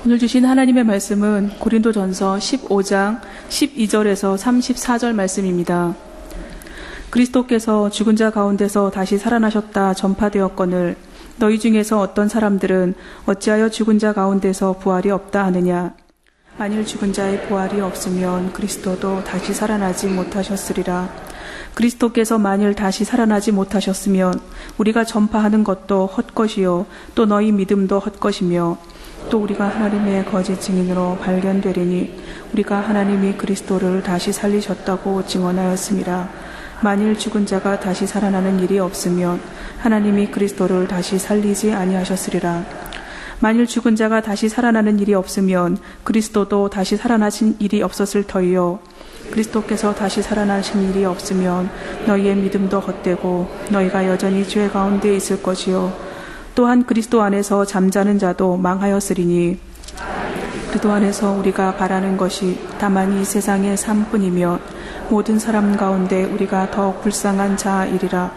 오늘 주신 하나님의 말씀은 고린도전서 15장 12절에서 34절 말씀입니다. 그리스도께서 죽은 자 가운데서 다시 살아나셨다 전파되었거늘 너희 중에서 어떤 사람들은 어찌하여 죽은 자 가운데서 부활이 없다 하느냐. 만일 죽은 자의 부활이 없으면 그리스도도 다시 살아나지 못하셨으리라. 그리스도께서 만일 다시 살아나지 못하셨으면 우리가 전파하는 것도 헛것이요 또 너희 믿음도 헛것이며 또 우리가 하나님의 거짓 증인으로 발견되리니 우리가 하나님이 그리스도를 다시 살리셨다고 증언하였습니다. 만일 죽은 자가 다시 살아나는 일이 없으면 하나님이 그리스도를 다시 살리지 아니하셨으리라. 만일 죽은 자가 다시 살아나는 일이 없으면 그리스도도 다시 살아나신 일이 없었을 터이요 그리스도께서 다시 살아나신 일이 없으면 너희의 믿음도 헛되고 너희가 여전히 죄 가운데 있을 것이요 또한 그리스도 안에서 잠자는 자도 망하였으리니 그리스도 안에서 우리가 바라는 것이 다만 이 세상의 삶뿐이며 모든 사람 가운데 우리가 더욱 불쌍한 자이리라.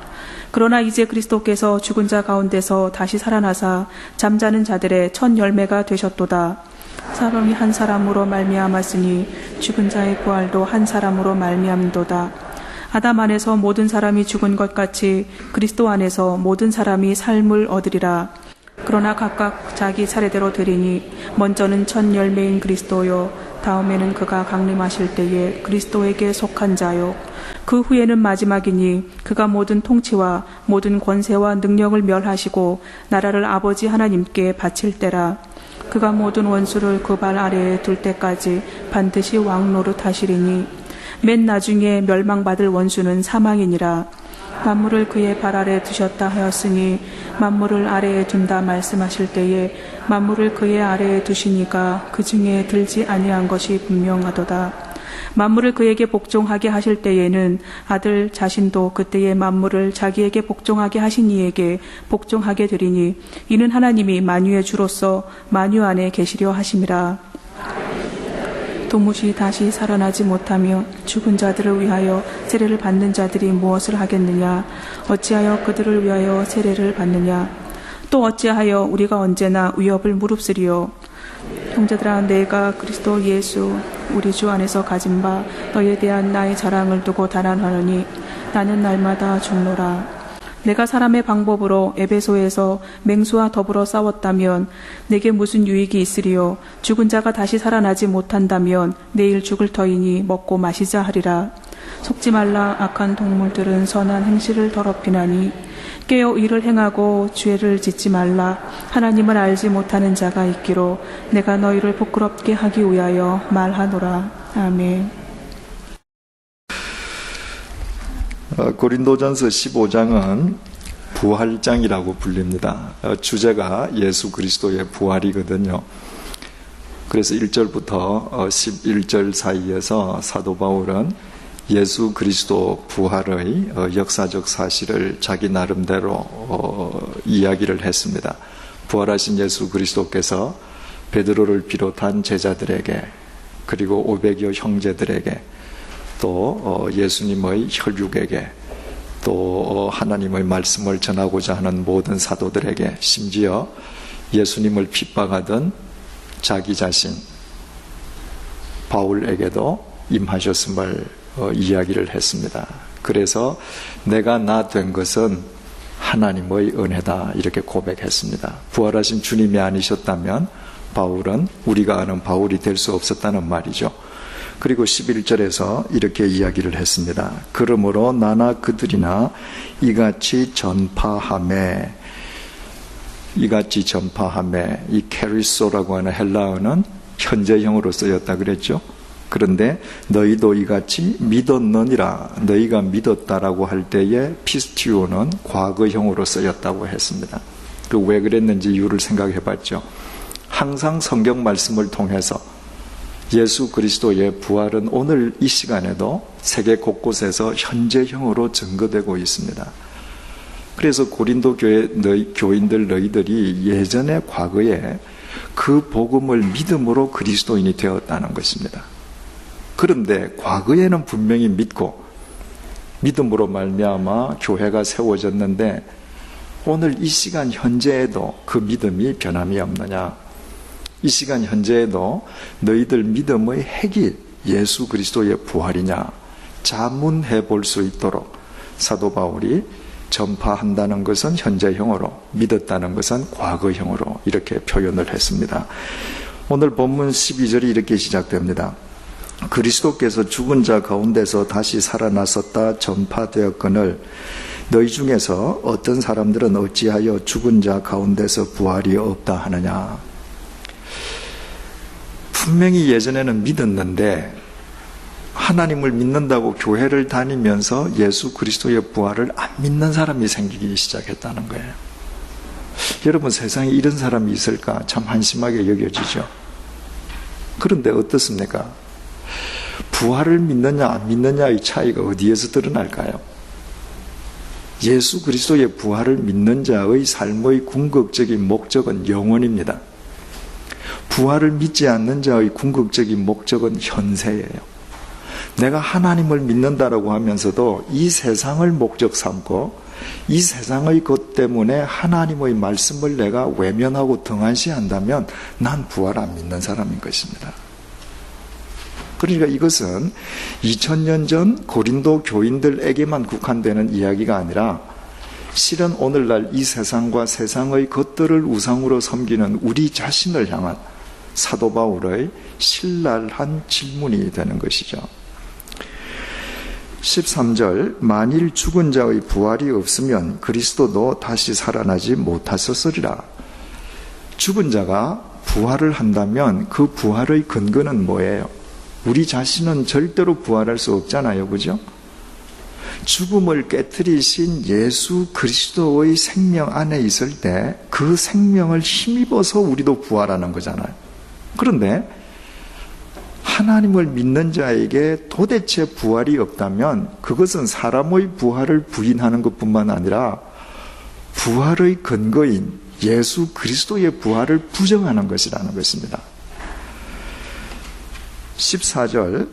그러나 이제 그리스도께서 죽은 자 가운데서 다시 살아나사 잠자는 자들의 첫 열매가 되셨도다. 사람이 한 사람으로 말미암았으니 죽은 자의 부활도 한 사람으로 말미암도다. 아담 안에서 모든 사람이 죽은 것 같이 그리스도 안에서 모든 사람이 삶을 얻으리라. 그러나 각각 자기 차례대로 되리니 먼저는 첫 열매인 그리스도요 다음에는 그가 강림하실 때에 그리스도에게 속한 자요 그 후에는 마지막이니 그가 모든 통치와 모든 권세와 능력을 멸하시고 나라를 아버지 하나님께 바칠 때라. 그가 모든 원수를 그 발 아래에 둘 때까지 반드시 왕노릇 하시리니 맨 나중에 멸망받을 원수는 사망이니라. 만물을 그의 발 아래에 두셨다 하였으니 만물을 아래에 둔다 말씀하실 때에 만물을 그의 아래에 두시니까 그 중에 들지 아니한 것이 분명하도다. 만물을 그에게 복종하게 하실 때에는 아들 자신도 그때의 만물을 자기에게 복종하게 하신 이에게 복종하게 되리니 이는 하나님이 만유의 주로서 만유 안에 계시려 하심이라. 도무지 다시 살아나지 못하며 죽은 자들을 위하여 세례를 받는 자들이 무엇을 하겠느냐. 어찌하여 그들을 위하여 세례를 받느냐. 또 어찌하여 우리가 언제나 위협을 무릅쓰리요. 형제들아 내가 그리스도 예수 우리 주 안에서 가진 바 너희에 대한 나의 자랑을 두고 단언하노니 나는 날마다 죽노라. 내가 사람의 방법으로 에베소에서 맹수와 더불어 싸웠다면 내게 무슨 유익이 있으리요. 죽은 자가 다시 살아나지 못한다면 내일 죽을 터이니 먹고 마시자 하리라. 속지 말라. 악한 동물들은 선한 행실을 더럽히나니 깨어 의를 행하고 죄를 짓지 말라. 하나님을 알지 못하는 자가 있기로 내가 너희를 부끄럽게 하기 위하여 말하노라. 아멘. 고린도전서 15장은 부활장이라고 불립니다. 주제가 예수 그리스도의 부활이거든요. 그래서 1절부터 11절 사이에서 사도 바울은 예수 그리스도 부활의 역사적 사실을 자기 나름대로 이야기를 했습니다. 부활하신 예수 그리스도께서 베드로를 비롯한 제자들에게 그리고 500여 형제들에게 또 예수님의 혈육에게 또 하나님의 말씀을 전하고자 하는 모든 사도들에게 심지어 예수님을 핍박하던 자기 자신 바울에게도 임하셨음을 이야기를 했습니다. 그래서 내가 나 된 것은 하나님의 은혜다 이렇게 고백했습니다. 부활하신 주님이 아니셨다면 바울은 우리가 아는 바울이 될 수 없었다는 말이죠. 그리고 11절에서 이렇게 이야기를 했습니다. 그러므로 나나 그들이나 이같이 전파하매 이 캐리소라고 하는 헬라어는 현재형으로 쓰였다 그랬죠. 그런데 너희도 이같이 믿었느니라. 너희가 믿었다라고 할 때에 피스티오는 과거형으로 쓰였다고 했습니다. 왜 그랬는지 이유를 생각해 봤죠. 항상 성경 말씀을 통해서 예수 그리스도의 부활은 오늘 이 시간에도 세계 곳곳에서 현재형으로 증거되고 있습니다. 그래서 고린도 교인들 너희들이 예전에 과거에 그 복음을 믿음으로 그리스도인이 되었다는 것입니다. 그런데 과거에는 분명히 믿고 믿음으로 말미암아 교회가 세워졌는데 오늘 이 시간 현재에도 그 믿음이 변함이 없느냐? 이 시간 현재에도 너희들 믿음의 핵이 예수 그리스도의 부활이냐 자문해 볼 수 있도록 사도 바울이 전파한다는 것은 현재형으로, 믿었다는 것은 과거형으로 이렇게 표현을 했습니다. 오늘 본문 12절이 이렇게 시작됩니다. 그리스도께서 죽은 자 가운데서 다시 살아나셨다 전파되었거늘 너희 중에서 어떤 사람들은 어찌하여 죽은 자 가운데서 부활이 없다 하느냐. 분명히 예전에는 믿었는데 하나님을 믿는다고 교회를 다니면서 예수 그리스도의 부활을 안 믿는 사람이 생기기 시작했다는 거예요. 여러분, 세상에 이런 사람이 있을까 참 한심하게 여겨지죠. 그런데 어떻습니까? 부활을 믿느냐 안 믿느냐의 차이가 어디에서 드러날까요? 예수 그리스도의 부활을 믿는 자의 삶의 궁극적인 목적은 영원입니다. 부활을 믿지 않는 자의 궁극적인 목적은 현세예요. 내가 하나님을 믿는다라고 하면서도 이 세상을 목적 삼고 이 세상의 것 때문에 하나님의 말씀을 내가 외면하고 등한시한다면 난 부활 안 믿는 사람인 것입니다. 그러니까 이것은 2000년 전 고린도 교인들에게만 국한되는 이야기가 아니라 실은 오늘날 이 세상과 세상의 것들을 우상으로 섬기는 우리 자신을 향한 사도 바울의 신랄한 질문이 되는 것이죠. 13절 만일 죽은 자의 부활이 없으면 그리스도도 다시 살아나지 못하셨으리라. 죽은 자가 부활을 한다면 그 부활의 근거는 뭐예요? 우리 자신은 절대로 부활할 수 없잖아요. 그죠? 죽음을 깨뜨리신 예수 그리스도의 생명 안에 있을 때 그 생명을 힘입어서 우리도 부활하는 거잖아요. 그런데 하나님을 믿는 자에게 도대체 부활이 없다면 그것은 사람의 부활을 부인하는 것뿐만 아니라 부활의 근거인 예수 그리스도의 부활을 부정하는 것이라는 것입니다. 14절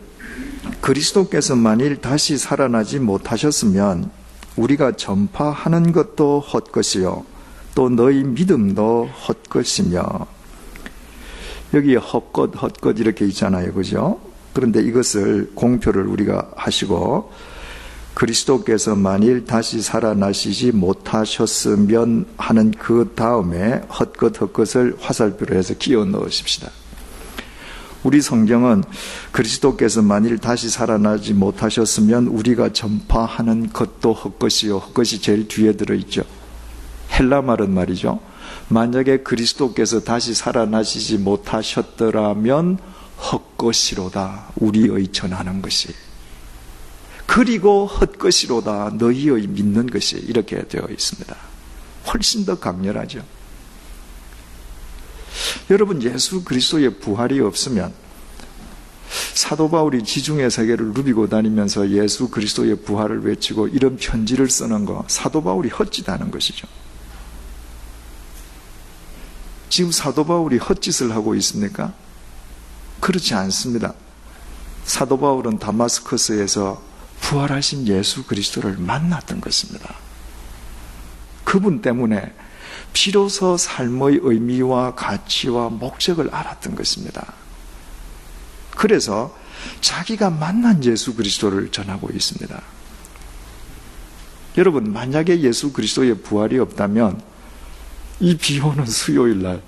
그리스도께서 만일 다시 살아나지 못하셨으면 우리가 전파하는 것도 헛것이요 또 너희 믿음도 헛것이며. 여기 헛것 이렇게 있잖아요. 그죠? 그런데 이것을 공표를 우리가 하시고 그리스도께서 만일 다시 살아나시지 못하셨으면 하는 그 다음에 헛것을 화살표로 해서 끼워 넣으십시다. 우리 성경은 그리스도께서 만일 다시 살아나지 못하셨으면 우리가 전파하는 것도 헛것이요. 헛것이 제일 뒤에 들어있죠. 헬라 말은 말이죠. 만약에 그리스도께서 다시 살아나시지 못하셨더라면 헛것이로다. 우리의 전하는 것이. 그리고 헛것이로다. 너희의 믿는 것이. 이렇게 되어 있습니다. 훨씬 더 강렬하죠. 여러분, 예수 그리스도의 부활이 없으면 사도 바울이 지중해 세계를 누비고 다니면서 예수 그리스도의 부활을 외치고 이런 편지를 쓰는 거 사도 바울이 헛짓하는 것이죠. 지금 사도 바울이 헛짓을 하고 있습니까? 그렇지 않습니다. 사도 바울은 다마스커스에서 부활하신 예수 그리스도를 만났던 것입니다. 그분 때문에 비로소 삶의 의미와 가치와 목적을 알았던 것입니다. 그래서 자기가 만난 예수 그리스도를 전하고 있습니다. 여러분, 만약에 예수 그리스도의 부활이 없다면 이 비 오는 수요일 날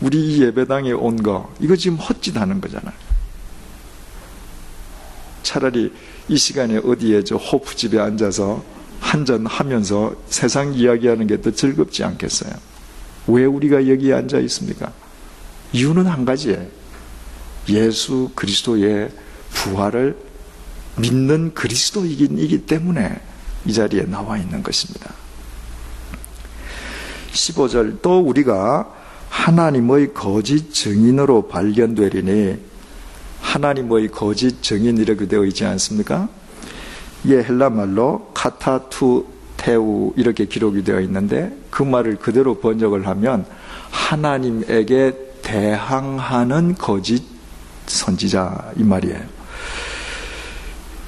우리 이 예배당에 온 거 이거 지금 헛짓하는 거잖아요. 차라리 이 시간에 어디에 저 호프집에 앉아서 한잔 하면서 세상 이야기하는 게 더 즐겁지 않겠어요? 왜 우리가 여기에 앉아 있습니까? 이유는 한 가지예요. 예수 그리스도의 부활을 믿는 그리스도이기 때문에 이 자리에 나와 있는 것입니다. 15절 또 우리가 하나님의 거짓 증인으로 발견되리니. 하나님의 거짓 증인 이렇게 되어 있지 않습니까? 이 헬라 말로 카타투테우 이렇게 기록이 되어 있는데 그 말을 그대로 번역을 하면 하나님에게 대항하는 거짓 선지자 이 말이에요.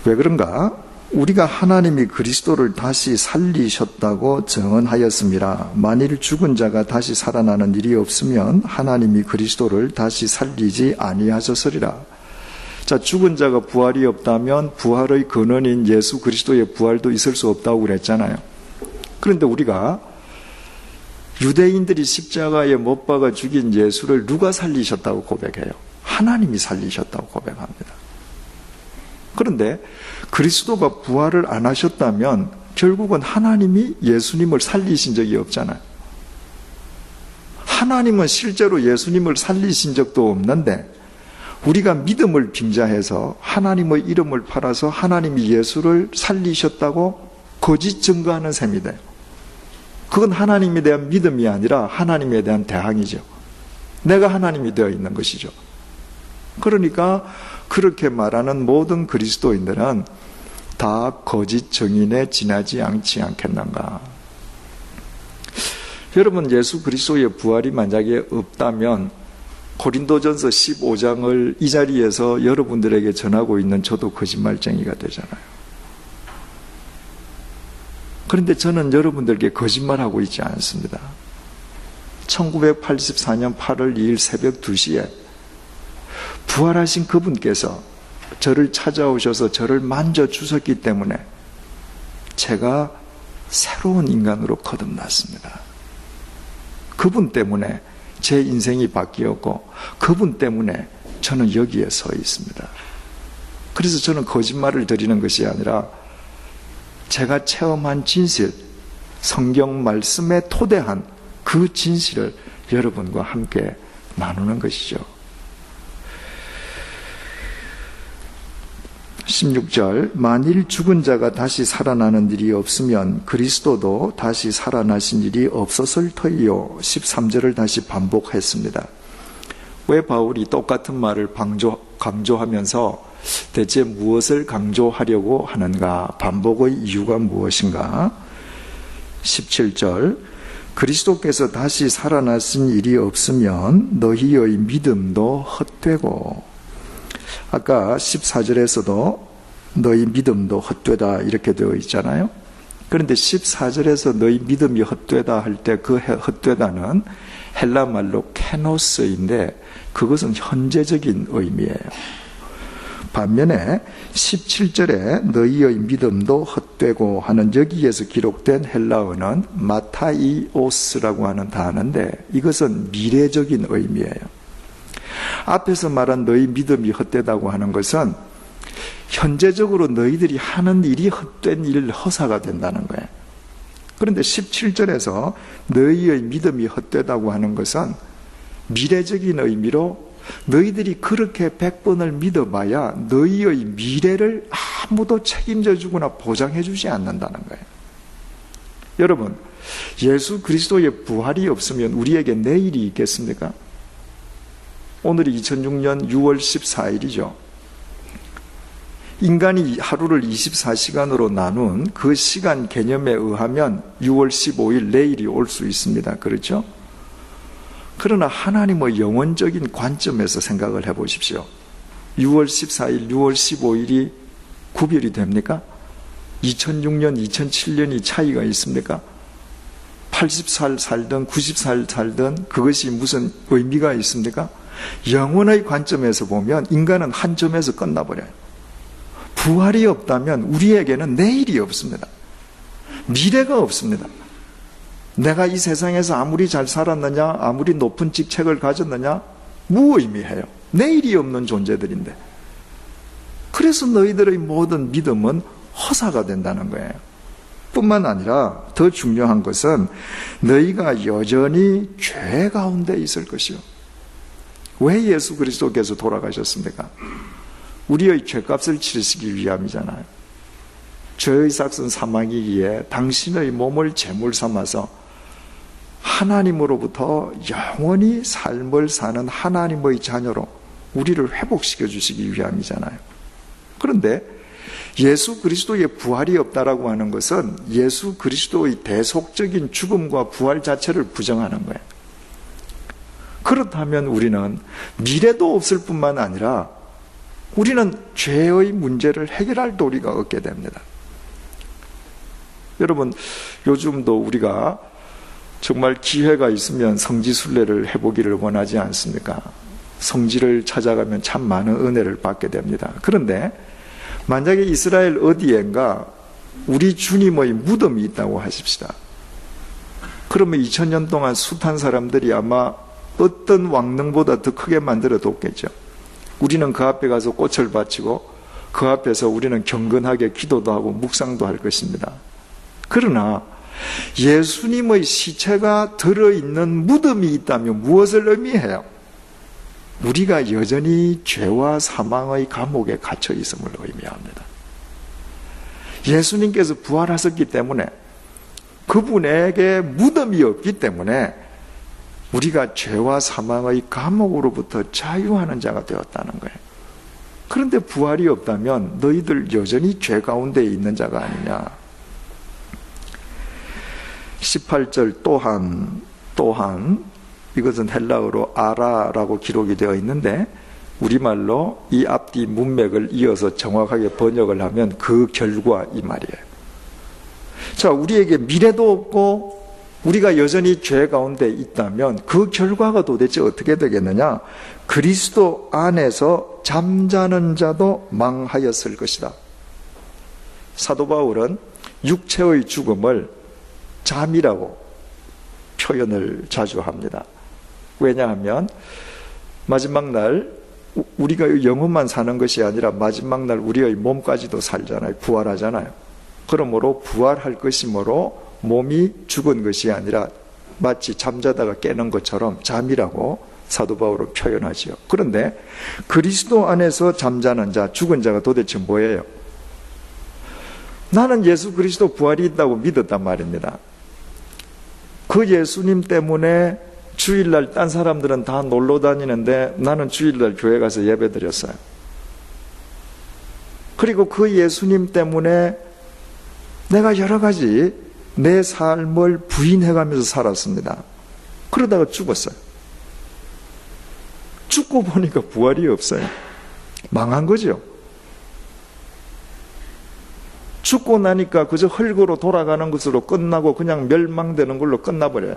왜 그런가? 우리가 하나님이 그리스도를 다시 살리셨다고 증언하였습니다. 만일 죽은 자가 다시 살아나는 일이 없으면 하나님이 그리스도를 다시 살리지 아니하셨으리라. 자, 죽은 자가 부활이 없다면 부활의 근원인 예수 그리스도의 부활도 있을 수 없다고 그랬잖아요. 그런데 우리가 유대인들이 십자가에 못 박아 죽인 예수를 누가 살리셨다고 고백해요? 하나님이 살리셨다고 고백합니다. 그런데 그리스도가 부활을 안 하셨다면 결국은 하나님이 예수님을 살리신 적이 없잖아요. 하나님은 실제로 예수님을 살리신 적도 없는데 우리가 믿음을 빙자해서 하나님의 이름을 팔아서 하나님이 예수를 살리셨다고 거짓 증거하는 셈이 돼요. 그건 하나님에 대한 믿음이 아니라 하나님에 대한 대항이죠. 내가 하나님이 되어 있는 것이죠. 그러니까 그렇게 말하는 모든 그리스도인들은 다 거짓 증인에 지나지 않겠는가. 여러분, 예수 그리스도의 부활이 만약에 없다면 고린도전서 15장을 이 자리에서 여러분들에게 전하고 있는 저도 거짓말쟁이가 되잖아요. 그런데 저는 여러분들에게 거짓말하고 있지 않습니다. 1984년 8월 2일 새벽 2시에 부활하신 그분께서 저를 찾아오셔서 저를 만져주셨기 때문에 제가 새로운 인간으로 거듭났습니다. 그분 때문에 제 인생이 바뀌었고 그분 때문에 저는 여기에 서 있습니다. 그래서 저는 거짓말을 드리는 것이 아니라 제가 체험한 진실, 성경 말씀에 토대한 그 진실을 여러분과 함께 나누는 것이죠. 16절, 만일 죽은 자가 다시 살아나는 일이 없으면 그리스도도 다시 살아나신 일이 없었을 터이요. 13절을 다시 반복했습니다. 왜 바울이 똑같은 말을 강조하면서 대체 무엇을 강조하려고 하는가? 반복의 이유가 무엇인가? 17절, 그리스도께서 다시 살아나신 일이 없으면 너희의 믿음도 헛되고, 아까 14절에서도 너희 믿음도 헛되다 이렇게 되어 있잖아요. 그런데 14절에서 너희 믿음이 헛되다 할 때 그 헛되다는 헬라 말로 케노스인데 그것은 현재적인 의미예요. 반면에 17절에 너희의 믿음도 헛되고 하는 여기에서 기록된 헬라어는 마타이오스라고 하는 단어인데 이것은 미래적인 의미예요. 앞에서 말한 너희 믿음이 헛되다고 하는 것은 현재적으로 너희들이 하는 일이 헛된 일, 허사가 된다는 거예요. 그런데 17절에서 너희의 믿음이 헛되다고 하는 것은 미래적인 의미로 너희들이 그렇게 100번을 믿어봐야 너희의 미래를 아무도 책임져 주거나 보장해 주지 않는다는 거예요. 여러분, 예수 그리스도의 부활이 없으면 우리에게 내일이 있겠습니까? 오늘이 2006년 6월 14일이죠. 인간이 하루를 24시간으로 나눈 그 시간 개념에 의하면 6월 15일 내일이 올 수 있습니다. 그렇죠? 그러나 하나님의 영원적인 관점에서 생각을 해보십시오. 6월 14일, 6월 15일이 구별이 됩니까? 2006년, 2007년이 차이가 있습니까? 80살 살든 90살 살든 그것이 무슨 의미가 있습니까? 영혼의 관점에서 보면 인간은 한 점에서 끝나버려요. 부활이 없다면 우리에게는 내일이 없습니다. 미래가 없습니다. 내가 이 세상에서 아무리 잘 살았느냐, 아무리 높은 직책을 가졌느냐, 무의미해요. 내일이 없는 존재들인데. 그래서 너희들의 모든 믿음은 허사가 된다는 거예요. 뿐만 아니라 더 중요한 것은 너희가 여전히 죄 가운데 있을 것이요. 왜 예수 그리스도께서 돌아가셨습니까? 우리의 죄값을 치르시기 위함이잖아요. 죄의 삭은 사망이기에 당신의 몸을 제물 삼아서 하나님으로부터 영원히 삶을 사는 하나님의 자녀로 우리를 회복시켜 주시기 위함이잖아요. 그런데 예수 그리스도의 부활이 없다라고 하는 것은 예수 그리스도의 대속적인 죽음과 부활 자체를 부정하는 거예요. 그렇다면 우리는 미래도 없을 뿐만 아니라 우리는 죄의 문제를 해결할 도리가 없게 됩니다. 여러분, 요즘도 우리가 정말 기회가 있으면 성지순례를 해보기를 원하지 않습니까? 성지를 찾아가면 참 많은 은혜를 받게 됩니다. 그런데 만약에 이스라엘 어디엔가 우리 주님의 무덤이 있다고 하십시다. 그러면 2000년 동안 숱한 사람들이 아마 어떤 왕릉보다 더 크게 만들어 뒀겠죠. 우리는 그 앞에 가서 꽃을 바치고 그 앞에서 우리는 경건하게 기도도 하고 묵상도 할 것입니다. 그러나 예수님의 시체가 들어있는 무덤이 있다면 무엇을 의미해요? 우리가 여전히 죄와 사망의 감옥에 갇혀 있음을 의미합니다. 예수님께서 부활하셨기 때문에 그분에게 무덤이 없기 때문에 우리가 죄와 사망의 감옥으로부터 자유하는 자가 되었다는 거예요. 그런데 부활이 없다면 너희들 여전히 죄 가운데 있는 자가 아니냐. 18절 또한 이것은 헬라어로 아라라고 기록이 되어 있는데 우리말로 이 앞뒤 문맥을 이어서 정확하게 번역을 하면 그 결과 이 말이에요. 자, 우리에게 미래도 없고 우리가 여전히 죄 가운데 있다면 그 결과가 도대체 어떻게 되겠느냐? 그리스도 안에서 잠자는 자도 망하였을 것이다. 사도 바울은 육체의 죽음을 잠이라고 표현을 자주 합니다. 왜냐하면 마지막 날 우리가 영혼만 사는 것이 아니라 마지막 날 우리의 몸까지도 살잖아요. 부활하잖아요. 그러므로 부활할 것이므로 몸이 죽은 것이 아니라 마치 잠자다가 깨는 것처럼 잠이라고 사도 바울은 표현하지요. 그런데 그리스도 안에서 잠자는 자, 죽은 자가 도대체 뭐예요? 나는 예수 그리스도 부활이 있다고 믿었단 말입니다. 그 예수님 때문에 주일날 딴 사람들은 다 놀러 다니는데 나는 주일날 교회 가서 예배 드렸어요. 그리고 그 예수님 때문에 내가 여러 가지 내 삶을 부인해가면서 살았습니다. 그러다가 죽었어요. 죽고 보니까 부활이 없어요. 망한 거죠. 죽고 나니까 그저 흙으로 돌아가는 것으로 끝나고 그냥 멸망되는 걸로 끝나버려요.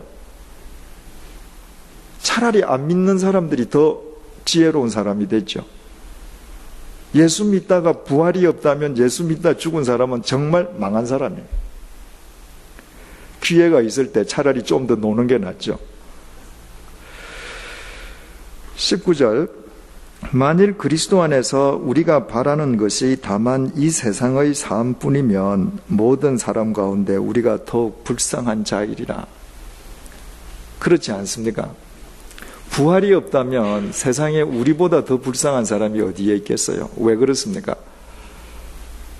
차라리 안 믿는 사람들이 더 지혜로운 사람이 됐죠. 예수 믿다가 부활이 없다면 예수 믿다 죽은 사람은 정말 망한 사람이에요. 기회가 있을 때 차라리 좀 더 노는 게 낫죠. 19절 만일 그리스도 안에서 우리가 바라는 것이 다만 이 세상의 삶뿐이면 모든 사람 가운데 우리가 더욱 불쌍한 자이리라. 그렇지 않습니까? 부활이 없다면 세상에 우리보다 더 불쌍한 사람이 어디에 있겠어요? 왜 그렇습니까?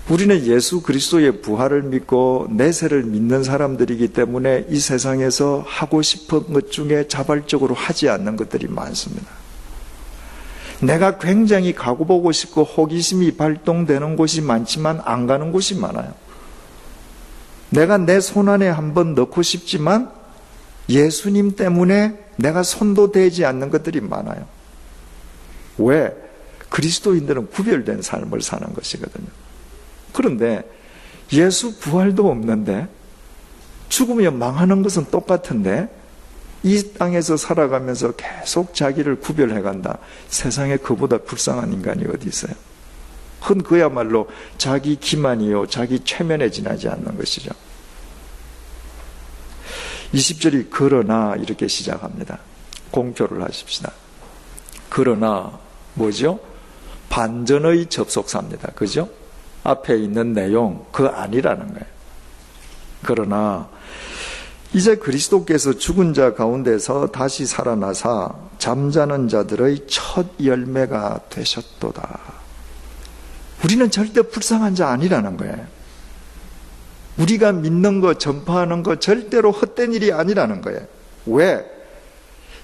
우리는 예수 그리스도의 부활을 믿고 내세를 믿는 사람들이기 때문에 이 세상에서 하고 싶은 것 중에 자발적으로 하지 않는 것들이 많습니다. 내가 굉장히 가보고 싶고 호기심이 발동되는 곳이 많지만 안 가는 곳이 많아요. 내가 내 손 안에 한번 넣고 싶지만 예수님 때문에 내가 손도 대지 않는 것들이 많아요. 왜? 그리스도인들은 구별된 삶을 사는 것이거든요. 그런데 예수 부활도 없는데 죽으면 망하는 것은 똑같은데 이 땅에서 살아가면서 계속 자기를 구별해간다. 세상에 그보다 불쌍한 인간이 어디 있어요? 그건 그야말로 자기 기만이요, 자기 최면에 지나지 않는 것이죠. 20절이 그러나 이렇게 시작합니다. 공표를 하십시다. 그러나 뭐죠? 반전의 접속사입니다. 그죠? 앞에 있는 내용 그 아니라는 거예요. 그러나 이제 그리스도께서 죽은 자 가운데서 다시 살아나사 잠자는 자들의 첫 열매가 되셨도다. 우리는 절대 불쌍한 자 아니라는 거예요. 우리가 믿는 것, 전파하는 것 절대로 헛된 일이 아니라는 거예요. 왜?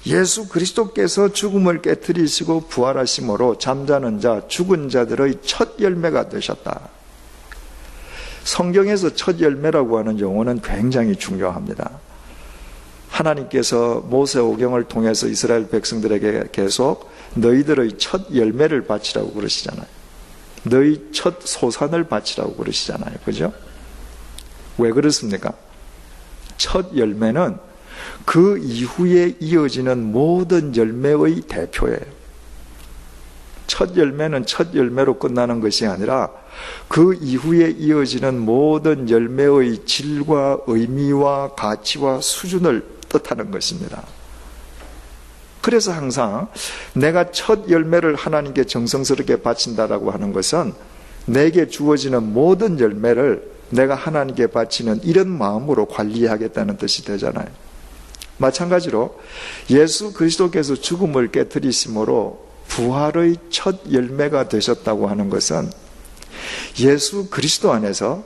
예수 그리스도께서 죽음을 깨뜨리시고 부활하심으로 잠자는 자, 죽은 자들의 첫 열매가 되셨다. 성경에서 첫 열매라고 하는 용어는 굉장히 중요합니다. 하나님께서 모세오경을 통해서 이스라엘 백성들에게 계속 너희들의 첫 열매를 바치라고 그러시잖아요. 너희 첫 소산을 바치라고 그러시잖아요. 그죠? 왜 그렇습니까? 첫 열매는 그 이후에 이어지는 모든 열매의 대표예요. 첫 열매는 첫 열매로 끝나는 것이 아니라 그 이후에 이어지는 모든 열매의 질과 의미와 가치와 수준을 뜻하는 것입니다. 그래서 항상 내가 첫 열매를 하나님께 정성스럽게 바친다라고 하는 것은 내게 주어지는 모든 열매를 내가 하나님께 바치는 이런 마음으로 관리하겠다는 뜻이 되잖아요. 마찬가지로 예수 그리스도께서 죽음을 깨뜨리심으로 부활의 첫 열매가 되셨다고 하는 것은 예수 그리스도 안에서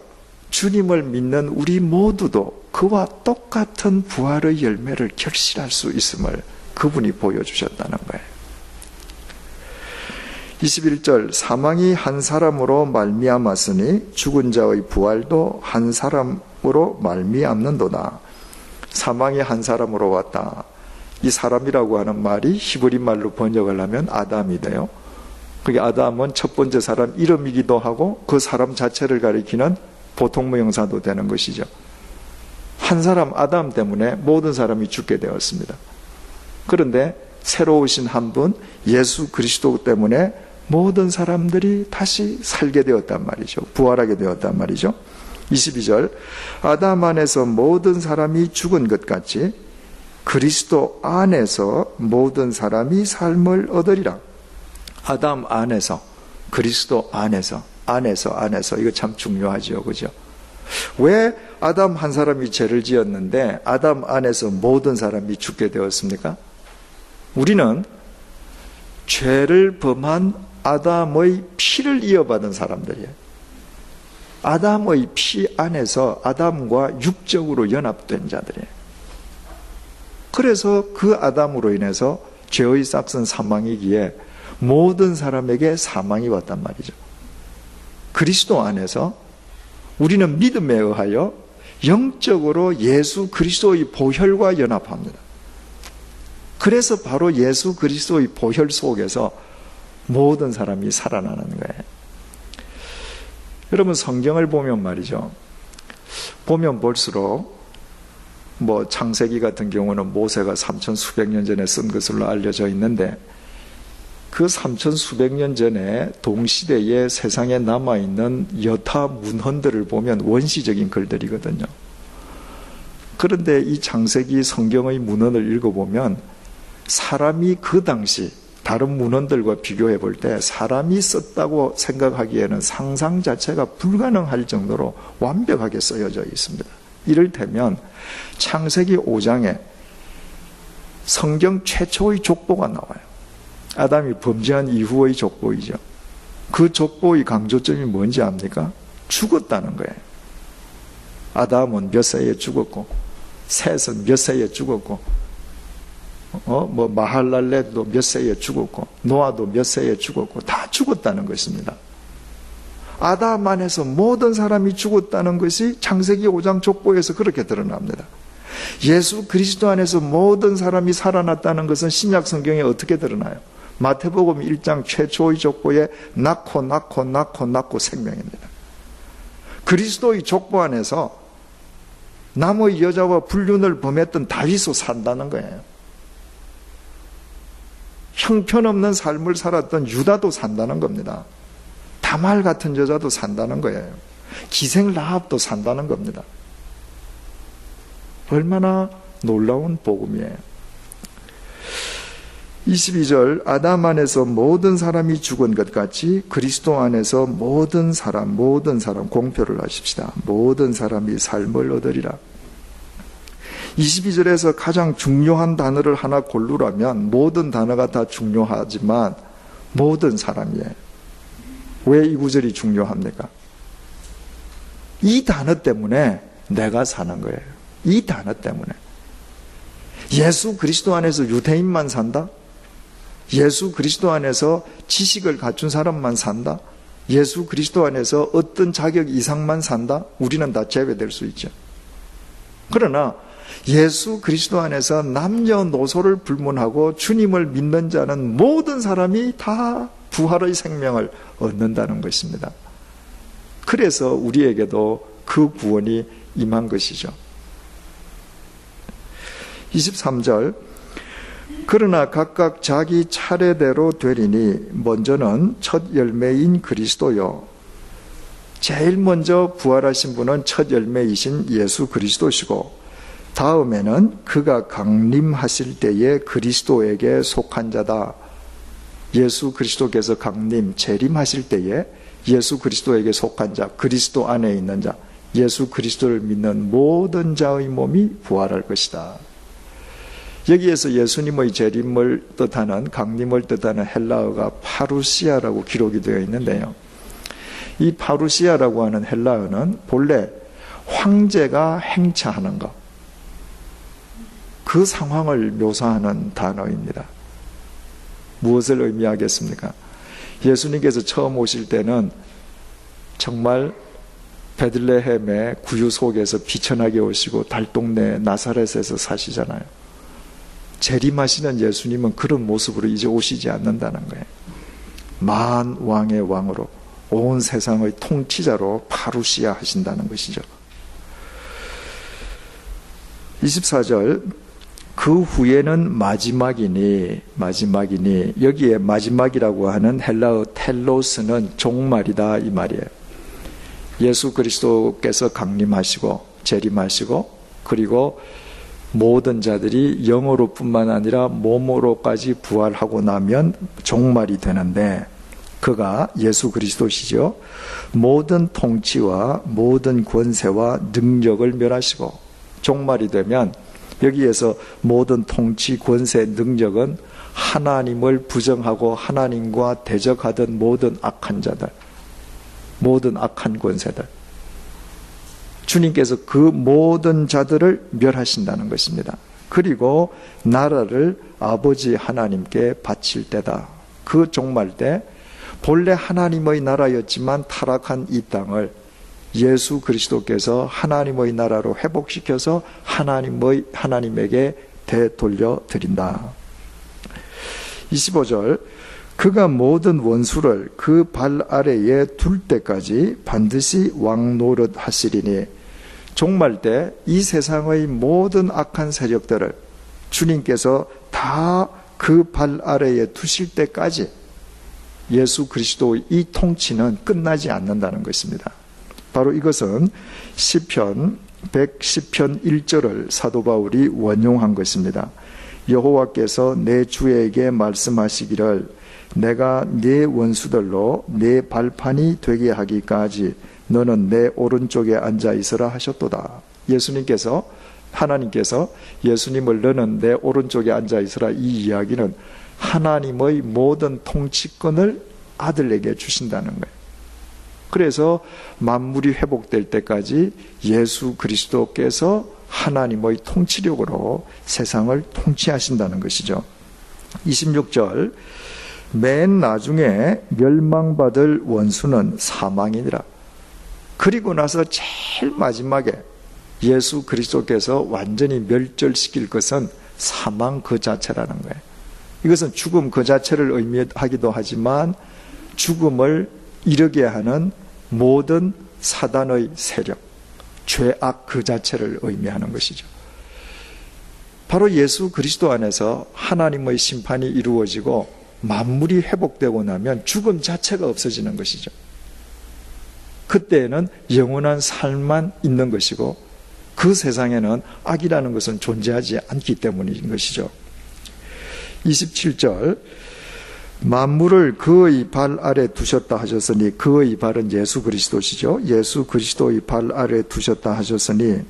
주님을 믿는 우리 모두도 그와 똑같은 부활의 열매를 결실할 수 있음을 그분이 보여주셨다는 거예요. 21절 사망이 한 사람으로 말미암았으니 죽은 자의 부활도 한 사람으로 말미암는도다. 사망이 한 사람으로 왔다. 이 사람이라고 하는 말이 히브리 말로 번역을 하면 아담이 돼요. 그게 아담은 첫 번째 사람 이름이기도 하고 그 사람 자체를 가리키는 보통명사도 되는 것이죠. 한 사람 아담 때문에 모든 사람이 죽게 되었습니다. 그런데 새로 오신 한 분 예수 그리스도 때문에 모든 사람들이 다시 살게 되었단 말이죠. 부활하게 되었단 말이죠. 22절 아담 안에서 모든 사람이 죽은 것 같이 그리스도 안에서 모든 사람이 삶을 얻으리라. 아담 안에서, 그리스도 안에서 이거 참 중요하죠. 그죠? 왜 아담 한 사람이 죄를 지었는데 아담 안에서 모든 사람이 죽게 되었습니까? 우리는 죄를 범한 아담의 피를 이어받은 사람들이에요. 아담의 피 안에서 아담과 육적으로 연합된 자들이에요. 그래서 그 아담으로 인해서 죄의 싹은 사망이기에 모든 사람에게 사망이 왔단 말이죠. 그리스도 안에서 우리는 믿음에 의하여 영적으로 예수 그리스도의 보혈과 연합합니다. 그래서 바로 예수 그리스도의 보혈 속에서 모든 사람이 살아나는 거예요. 여러분 성경을 보면 말이죠. 보면 볼수록 창세기 같은 경우는 모세가 3천 수백 년 전에 쓴 것으로 알려져 있는데 그 3천 수백 년 전에 동시대에 세상에 남아있는 여타 문헌들을 보면 원시적인 글들이거든요. 그런데 이 창세기 성경의 문헌을 읽어보면 사람이 그 당시 다른 문헌들과 비교해 볼 때 사람이 썼다고 생각하기에는 상상 자체가 불가능할 정도로 완벽하게 쓰여져 있습니다. 이를테면 창세기 5장에 성경 최초의 족보가 나와요. 아담이 범죄한 이후의 족보이죠. 그 족보의 강조점이 뭔지 압니까? 죽었다는 거예요. 아담은 몇 세에 죽었고 셋은 몇 세에 죽었고 마할랄레도 몇 세에 죽었고 노아도 몇 세에 죽었고 다 죽었다는 것입니다. 아담 안에서 모든 사람이 죽었다는 것이 창세기 5장 족보에서 그렇게 드러납니다. 예수 그리스도 안에서 모든 사람이 살아났다는 것은 신약 성경에 어떻게 드러나요? 마태복음 1장 최초의 족보에 낳고 생명입니다. 그리스도의 족보 안에서 남의 여자와 불륜을 범했던 다윗도 산다는 거예요. 형편없는 삶을 살았던 유다도 산다는 겁니다. 다말 같은 여자도 산다는 거예요. 기생 라합도 산다는 겁니다. 얼마나 놀라운 복음이에요. 22절 아담 안에서 모든 사람이 죽은 것 같이 그리스도 안에서 모든 사람 공표를 하십시다. 모든 사람이 삶을 얻으리라. 22절에서 가장 중요한 단어를 하나 고르라면 모든 단어가 다 중요하지만 모든 사람이에요. 왜 이 구절이 중요합니까? 이 단어 때문에 내가 사는 거예요. 이 단어 때문에. 예수 그리스도 안에서 유대인만 산다? 예수 그리스도 안에서 지식을 갖춘 사람만 산다? 예수 그리스도 안에서 어떤 자격 이상만 산다? 우리는 다 제외될 수 있죠. 그러나 예수 그리스도 안에서 남녀노소를 불문하고 주님을 믿는 자는 모든 사람이 다 부활의 생명을 얻는다는 것입니다. 그래서 우리에게도 그 구원이 임한 것이죠. 23절 그러나 각각 자기 차례대로 되리니 먼저는 첫 열매인 그리스도요. 제일 먼저 부활하신 분은 첫 열매이신 예수 그리스도시고 다음에는 그가 강림하실 때에 그리스도에게 속한 자다. 예수 그리스도께서 강림, 재림하실 때에 예수 그리스도에게 속한 자, 그리스도 안에 있는 자, 예수 그리스도를 믿는 모든 자의 몸이 부활할 것이다. 여기에서 예수님의 재림을 뜻하는, 강림을 뜻하는 헬라어가 파루시아라고 기록이 되어 있는데요. 이 파루시아라고 하는 헬라어는 본래 황제가 행차하는 것, 그 상황을 묘사하는 단어입니다. 무엇을 의미하겠습니까? 예수님께서 처음 오실 때는 정말 베들레헴의 구유 속에서 비천하게 오시고 달동네 나사렛에서 사시잖아요. 재림하시는 예수님은 그런 모습으로 이제 오시지 않는다는 거예요. 만 왕의 왕으로 온 세상의 통치자로 파루시아 하신다는 것이죠. 24절 그 후에는 마지막이니 여기에 마지막이라고 하는 헬라어 텔로스는 종말이다 이 말이에요. 예수 그리스도께서 강림하시고 재림하시고 그리고 모든 자들이 영으로 뿐만 아니라 몸으로까지 부활하고 나면 종말이 되는데 그가 예수 그리스도시죠. 모든 통치와 모든 권세와 능력을 멸하시고 종말이 되면 여기에서 모든 통치, 권세, 능력은 하나님을 부정하고 하나님과 대적하던 모든 악한 자들, 모든 악한 권세들, 주님께서 그 모든 자들을 멸하신다는 것입니다. 그리고 나라를 아버지 하나님께 바칠 때다. 그 종말 때 본래 하나님의 나라였지만 타락한 이 땅을 예수 그리스도께서 하나님의 나라로 회복시켜서 하나님에게 되돌려 드린다. 25절 그가 모든 원수를 그 발 아래에 둘 때까지 반드시 왕 노릇 하시리니 종말 때 이 세상의 모든 악한 세력들을 주님께서 다 그 발 아래에 두실 때까지 예수 그리스도의 이 통치는 끝나지 않는다는 것입니다. 바로 이것은 시편 110편 1절을 사도 바울이 원용한 것입니다. 여호와께서 내 주에게 말씀하시기를 내가 네 원수들로 네 발판이 되게 하기까지 너는 내 오른쪽에 앉아 있으라 하셨도다. 예수님께서 하나님께서 예수님을 너는 내 오른쪽에 앉아 있으라 이 이야기는 하나님의 모든 통치권을 아들에게 주신다는 거예요. 그래서 만물이 회복될 때까지 예수 그리스도께서 하나님의 통치력으로 세상을 통치하신다는 것이죠. 26절 맨 나중에 멸망받을 원수는 사망이니라. 그리고 나서 제일 마지막에 예수 그리스도께서 완전히 멸절시킬 것은 사망 그 자체라는 거예요. 이것은 죽음 그 자체를 의미하기도 하지만 죽음을 이르게 하는 모든 사단의 세력, 죄악 그 자체를 의미하는 것이죠. 바로 예수 그리스도 안에서 하나님의 심판이 이루어지고 만물이 회복되고 나면 죽음 자체가 없어지는 것이죠. 그때에는 영원한 삶만 있는 것이고 그 세상에는 악이라는 것은 존재하지 않기 때문인 것이죠. 27절 만물을 그의 발 아래 두셨다 하셨으니 그의 발은 예수 그리스도시죠. 예수 그리스도의 발 아래 두셨다 하셨으니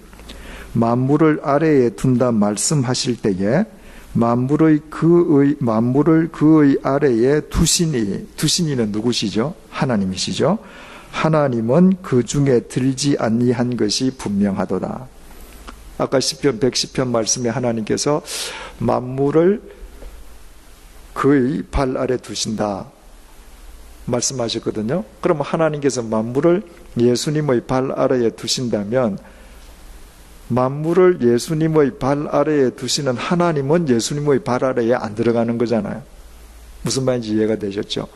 만물을 아래에 둔다 말씀하실 때에 만물을 그의 아래에 두시니는 누구시죠? 하나님이시죠. 하나님은 그 중에 들지 아니한 것이 분명하도다. 아까 시편 110편 말씀에 하나님께서 만물을 그의 발 아래 두신다 말씀하셨거든요. 그럼 하나님께서 만물을 예수님의 발 아래에 두신다면 만물을 예수님의 발 아래에 두시는 하나님은 예수님의 발 아래에 안 들어가는 거잖아요. 무슨 말인지 이해가 되셨죠?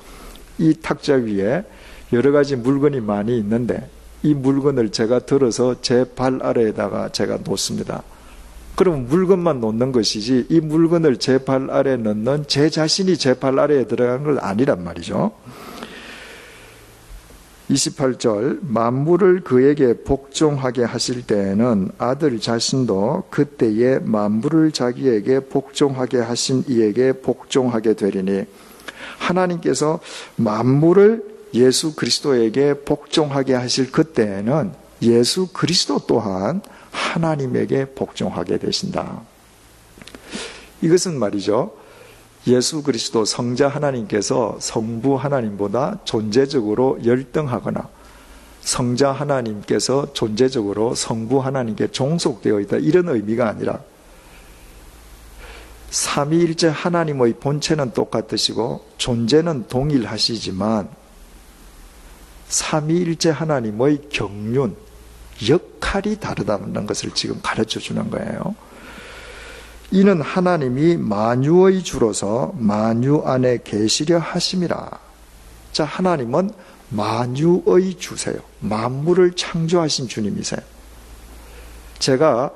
이 탁자 위에 여러 가지 물건이 많이 있는데 이 물건을 제가 들어서 제 발 아래에다가 제가 놓습니다. 그러면 물건만 놓는 것이지 이 물건을 제 발 아래에 넣는 제 자신이 제 발 아래에 들어가는 건 아니란 말이죠. 28절 만물을 그에게 복종하게 하실 때에는 아들 자신도 그때에 만물을 자기에게 복종하게 하신 이에게 복종하게 되리니 하나님께서 만물을 예수 그리스도에게 복종하게 하실 그때에는 예수 그리스도 또한 하나님에게 복종하게 되신다. 이것은 말이죠, 예수 그리스도 성자 하나님께서 성부 하나님보다 존재적으로 열등하거나 성자 하나님께서 존재적으로 성부 하나님께 종속되어 있다, 이런 의미가 아니라 삼위일체 하나님의 본체는 똑같으시고 존재는 동일하시지만 삼위일체 하나님의 경륜, 역할이 다르다는 것을 지금 가르쳐 주는 거예요. 이는 하나님이 만유의 주로서 만유 안에 계시려 하심이라. 자, 하나님은 만유의 주세요. 만물을 창조하신 주님이세요. 제가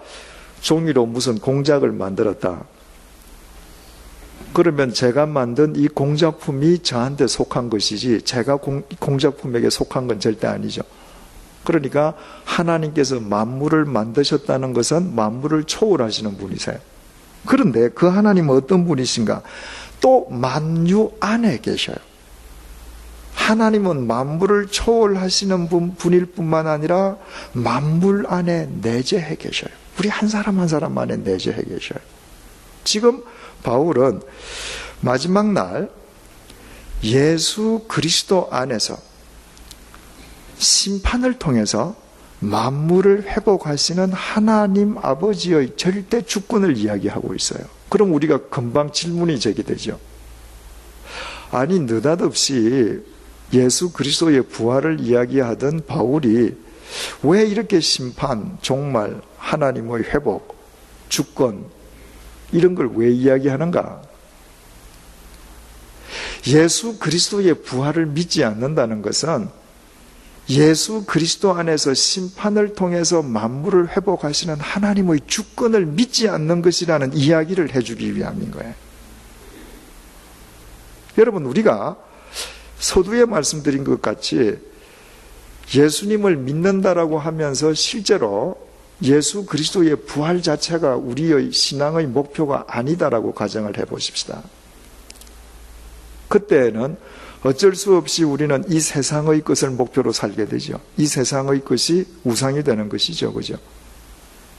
종이로 무슨 공작을 만들었다. 그러면 제가 만든 이 공작품이 저한테 속한 것이지 제가 공작품에게 속한 건 절대 아니죠. 그러니까 하나님께서 만물을 만드셨다는 것은 만물을 초월하시는 분이세요. 그런데 그 하나님은 어떤 분이신가? 또 만유 안에 계셔요. 하나님은 만물을 초월하시는 분일 뿐만 아니라 만물 안에 내재해 계셔요. 우리 한 사람 한 사람 안에 내재해 계셔요. 지금 바울은 마지막 날 예수 그리스도 안에서 심판을 통해서 만물을 회복하시는 하나님 아버지의 절대 주권을 이야기하고 있어요. 그럼 우리가 금방 질문이 제기되죠. 아니, 느닷없이 예수 그리스도의 부활을 이야기하던 바울이 왜 이렇게 심판, 종말, 하나님의 회복, 주권 이런 걸 왜 이야기하는가? 예수 그리스도의 부활을 믿지 않는다는 것은 예수 그리스도 안에서 심판을 통해서 만물을 회복하시는 하나님의 주권을 믿지 않는 것이라는 이야기를 해주기 위함인 거예요. 여러분, 우리가 서두에 말씀드린 것 같이 예수님을 믿는다라고 하면서 실제로 예수 그리스도의 부활 자체가 우리의 신앙의 목표가 아니다라고 가정을 해보십시다. 그때는 어쩔 수 없이 우리는 이 세상의 것을 목표로 살게 되죠. 이 세상의 것이 우상이 되는 것이죠. 그죠?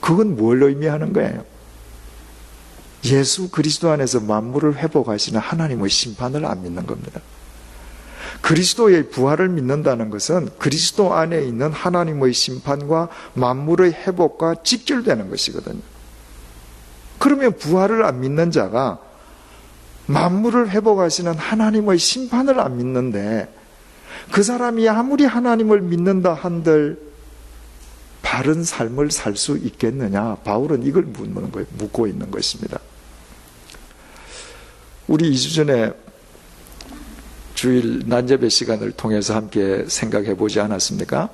그건 뭘 의미하는 거예요? 예수 그리스도 안에서 만물을 회복하시는 하나님의 심판을 안 믿는 겁니다. 그리스도의 부활을 믿는다는 것은 그리스도 안에 있는 하나님의 심판과 만물의 회복과 직결되는 것이거든요. 그러면 부활을 안 믿는 자가 만물을 회복하시는 하나님의 심판을 안 믿는데 그 사람이 아무리 하나님을 믿는다 한들 바른 삶을 살 수 있겠느냐? 바울은 이걸 묻고 있는 것입니다. 우리 2주 전에 주일 난제배 시간을 통해서 함께 생각해 보지 않았습니까?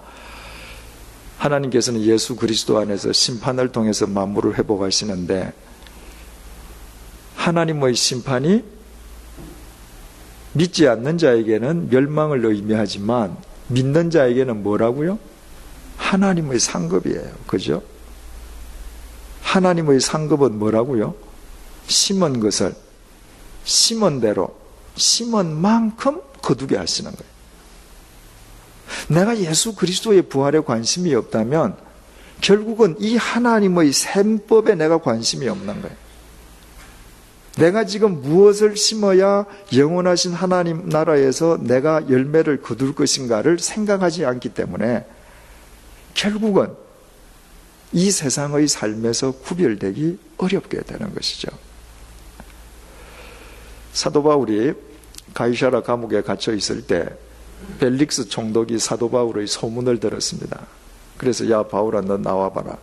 하나님께서는 예수 그리스도 안에서 심판을 통해서 만물을 회복하시는데 하나님의 심판이 믿지 않는 자에게는 멸망을 의미하지만 믿는 자에게는 뭐라고요? 하나님의 상급이에요. 그죠? 하나님의 상급은 뭐라고요? 심은 것을 심은 대로 심은 만큼 거두게 하시는 거예요. 내가 예수 그리스도의 부활에 관심이 없다면 결국은 이 하나님의 셈법에 내가 관심이 없는 거예요. 내가 지금 무엇을 심어야 영원하신 하나님 나라에서 내가 열매를 거둘 것인가를 생각하지 않기 때문에 결국은 이 세상의 삶에서 구별되기 어렵게 되는 것이죠. 사도 바울이 가이사랴 감옥에 갇혀 있을 때 벨릭스 총독이 사도 바울의 소문을 들었습니다. 그래서 야 바울아, 너 나와봐라.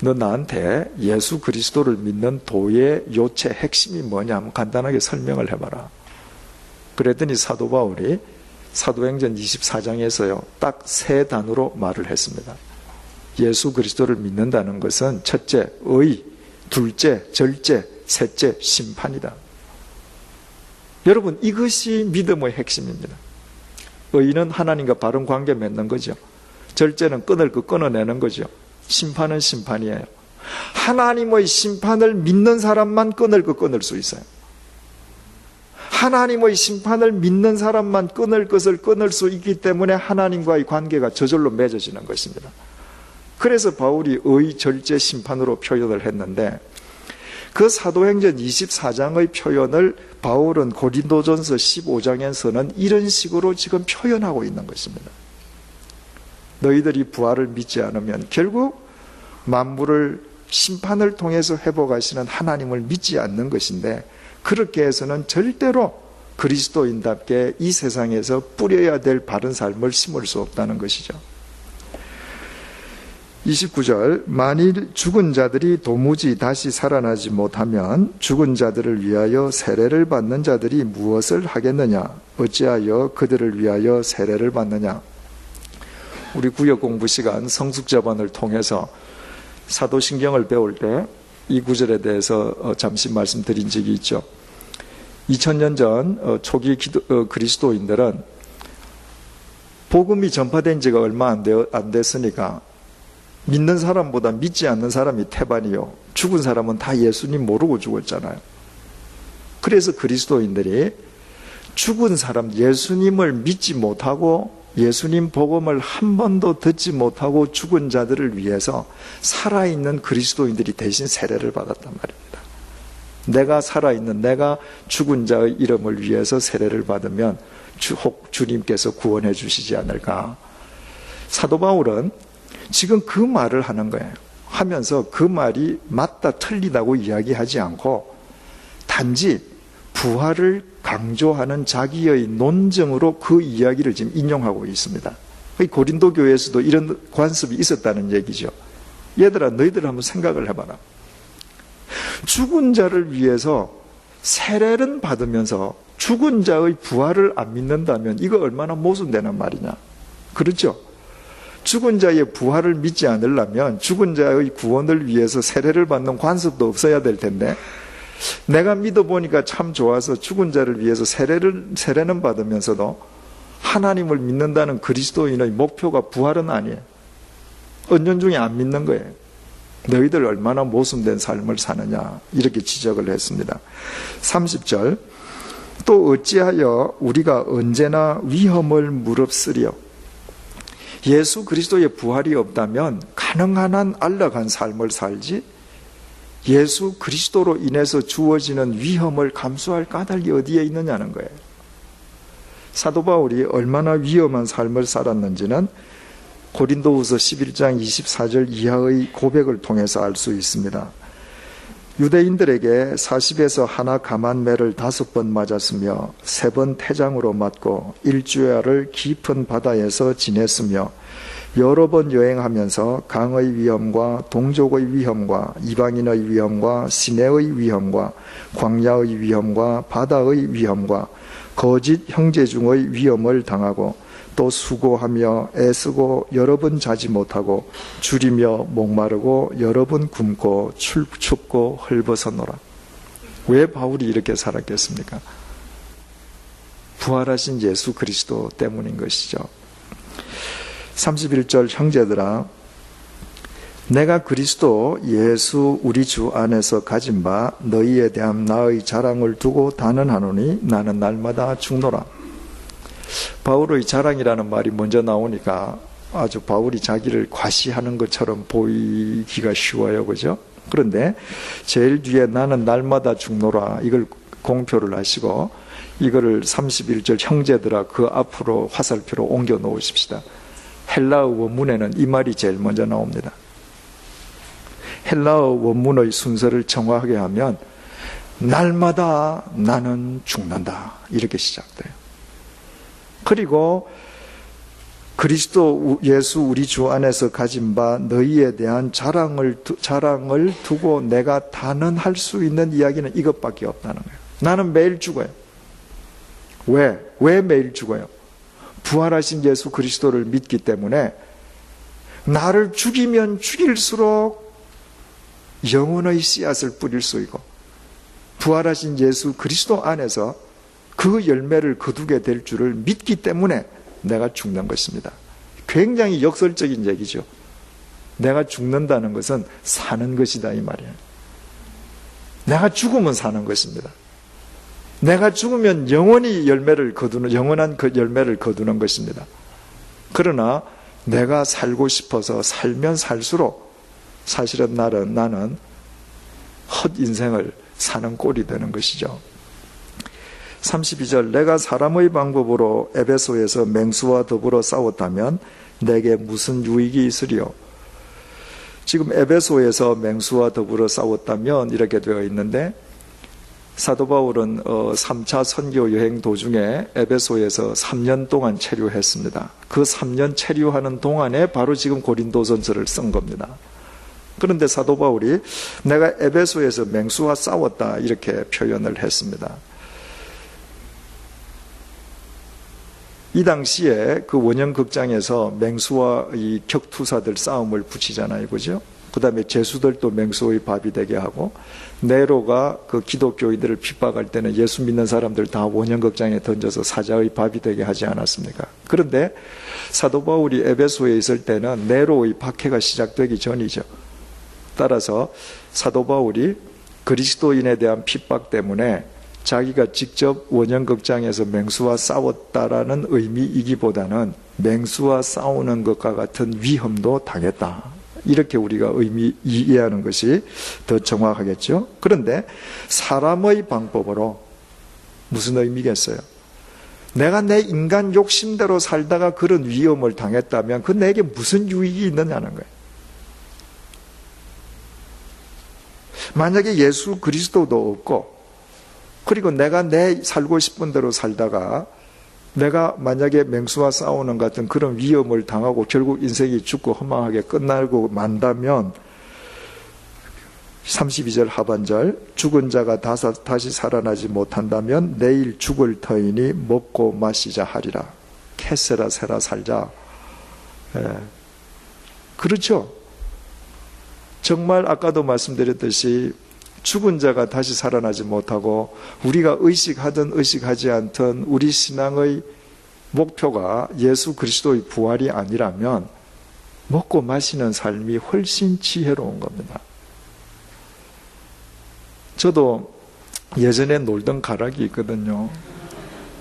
너 나한테 예수 그리스도를 믿는 도의 요체 핵심이 뭐냐 한번 간단하게 설명을 해봐라. 그랬더니 사도 바울이 사도행전 24장에서요, 딱 세 단어로 말을 했습니다. 예수 그리스도를 믿는다는 것은 첫째, 의, 둘째, 절제, 셋째, 심판이다. 여러분, 이것이 믿음의 핵심입니다. 의는 하나님과 바른 관계 맺는 거죠. 절제는 끊을 거 끊어내는 거죠. 심판은 심판이에요. 하나님의 심판을 믿는 사람만 끊을 거 끊을 수 있어요. 하나님의 심판을 믿는 사람만 끊을 것을 끊을 수 있기 때문에 하나님과의 관계가 저절로 맺어지는 것입니다. 그래서 바울이 의, 절제, 심판으로 표현을 했는데, 그 사도행전 24장의 표현을 바울은 고린도전서 15장에서는 이런 식으로 지금 표현하고 있는 것입니다. 너희들이 부활을 믿지 않으면 결국 만물을 심판을 통해서 회복하시는 하나님을 믿지 않는 것인데, 그렇게 해서는 절대로 그리스도인답게 이 세상에서 뿌려야 될 바른 삶을 심을 수 없다는 것이죠. 29절, 만일 죽은 자들이 도무지 다시 살아나지 못하면 죽은 자들을 위하여 세례를 받는 자들이 무엇을 하겠느냐? 어찌하여 그들을 위하여 세례를 받느냐? 우리 구역 공부 시간 성숙자반을 통해서 사도신경을 배울 때 이 구절에 대해서 잠시 말씀드린 적이 있죠. 2000년 전 초기 그리스도인들은 복음이 전파된 지가 얼마 안 됐으니까 믿는 사람보다 믿지 않는 사람이 태반이요, 죽은 사람은 다 예수님 모르고 죽었잖아요. 그래서 그리스도인들이 죽은 사람, 예수님을 믿지 못하고 예수님 복음을 한 번도 듣지 못하고 죽은 자들을 위해서 살아있는 그리스도인들이 대신 세례를 받았단 말입니다. 내가 살아있는, 내가 죽은 자의 이름을 위해서 세례를 받으면 혹 주님께서 구원해 주시지 않을까. 사도 바울은 지금 그 말을 하는 거예요. 하면서 그 말이 맞다 틀리다고 이야기하지 않고 단지 부활을 강조하는 자기의 논증으로 그 이야기를 지금 인용하고 있습니다. 고린도 교회에서도 이런 관습이 있었다는 얘기죠. 얘들아, 너희들 한번 생각을 해봐라. 죽은 자를 위해서 세례를 받으면서 죽은 자의 부활을 안 믿는다면 이거 얼마나 모순되는 말이냐. 그렇죠? 죽은 자의 부활을 믿지 않으려면 죽은 자의 구원을 위해서 세례를 받는 관습도 없어야 될 텐데, 내가 믿어보니까 참 좋아서 죽은 자를 위해서 세례는 받으면서도 하나님을 믿는다는 그리스도인의 목표가 부활은 아니에요. 은연중에 안 믿는 거예요. 너희들 얼마나 모순된 삶을 사느냐, 이렇게 지적을 했습니다. 30절, 또 어찌하여 우리가 언제나 위험을 무릅쓰리요. 예수 그리스도의 부활이 없다면 가능한 한 안락한 삶을 살지 예수 그리스도로 인해서 주어지는 위험을 감수할 까닭이 어디에 있느냐는 거예요. 사도 바울이 얼마나 위험한 삶을 살았는지는 고린도후서 11장 24절 이하의 고백을 통해서 알 수 있습니다. 유대인들에게 40에서 하나 감한매를 5번 맞았으며 3번 태장으로 맞고 일주야를 깊은 바다에서 지냈으며 여러 번 여행하면서 강의 위험과 동족의 위험과 이방인의 위험과 시내의 위험과 광야의 위험과 바다의 위험과 거짓 형제 중의 위험을 당하고 또 수고하며 애쓰고 여러 번 자지 못하고 줄이며 목마르고 여러 번 굶고 춥고 헐벗어노라. 왜 바울이 이렇게 살았겠습니까? 부활하신 예수 그리스도 때문인 것이죠. 31절, 형제들아, 내가 그리스도 예수 우리 주 안에서 가진 바 너희에 대한 나의 자랑을 두고 단언하노니 나는 날마다 죽노라. 바울의 자랑이라는 말이 먼저 나오니까 아주 바울이 자기를 과시하는 것처럼 보이기가 쉬워요, 그죠? 그런데 제일 뒤에 나는 날마다 죽노라, 이걸 공표를 하시고 이거를 31절 형제들아 그 앞으로 화살표로 옮겨 놓으십시다. 헬라어 원문에는 이 말이 제일 먼저 나옵니다. 헬라어 원문의 순서를 정확하게 하면 날마다 나는 죽는다, 이렇게 시작돼요. 그리고 그리스도 예수 우리 주 안에서 가진 바 너희에 대한 자랑을 두고 내가 단언할 수 있는 이야기는 이것밖에 없다는 거예요. 나는 매일 죽어요. 왜 매일 죽어요? 부활하신 예수 그리스도를 믿기 때문에 나를 죽이면 죽일수록 영혼의 씨앗을 뿌릴 수 있고, 부활하신 예수 그리스도 안에서 그 열매를 거두게 될 줄을 믿기 때문에 내가 죽는 것입니다. 굉장히 역설적인 얘기죠. 내가 죽는다는 것은 사는 것이다 이 말이에요. 내가 죽으면 사는 것입니다. 내가 죽으면 영원한 그 열매를 거두는 것입니다. 그러나 내가 살고 싶어서 살면 살수록 사실은 나는 헛 인생을 사는 꼴이 되는 것이죠. 32절, 내가 사람의 방법으로 에베소에서 맹수와 더불어 싸웠다면 내게 무슨 유익이 있으리요? 지금 에베소에서 맹수와 더불어 싸웠다면 이렇게 되어 있는데, 사도 바울은 3차 선교 여행 도중에 에베소에서 3년 동안 체류했습니다. 그 3년 체류하는 동안에 바로 지금 고린도전서를 쓴 겁니다. 그런데 사도 바울이 내가 에베소에서 맹수와 싸웠다 이렇게 표현을 했습니다. 이 당시에 그 원형극장에서 맹수와 이 격투사들 싸움을 붙이잖아요, 그죠? 그 다음에 제수들도 맹수의 밥이 되게 하고, 네로가 그 기독교인들을 핍박할 때는 예수 믿는 사람들 다 원형극장에 던져서 사자의 밥이 되게 하지 않았습니까? 그런데 사도 바울이 에베소에 있을 때는 네로의 박해가 시작되기 전이죠. 따라서 사도 바울이 그리스도인에 대한 핍박 때문에 자기가 직접 원형극장에서 맹수와 싸웠다라는 의미이기보다는 맹수와 싸우는 것과 같은 위험도 당했다, 이렇게 우리가 이해하는 것이 더 정확하겠죠. 그런데 사람의 방법으로 무슨 의미겠어요? 내가 내 인간 욕심대로 살다가 그런 위험을 당했다면 그 내게 무슨 유익이 있느냐는 거예요. 만약에 예수 그리스도도 없고, 그리고 내가 내 살고 싶은 대로 살다가 내가 만약에 맹수와 싸우는 같은 그런 위험을 당하고 결국 인생이 죽고 허망하게 끝나고 만다면, 32절 하반절, 죽은 자가 다시 살아나지 못한다면 내일 죽을 터이니 먹고 마시자 하리라. 캐세라 세라 살자. 그렇죠. 정말 아까도 말씀드렸듯이 죽은 자가 다시 살아나지 못하고 우리가 의식하든 의식하지 않든 우리 신앙의 목표가 예수 그리스도의 부활이 아니라면 먹고 마시는 삶이 훨씬 지혜로운 겁니다. 저도 예전에 놀던 가락이 있거든요.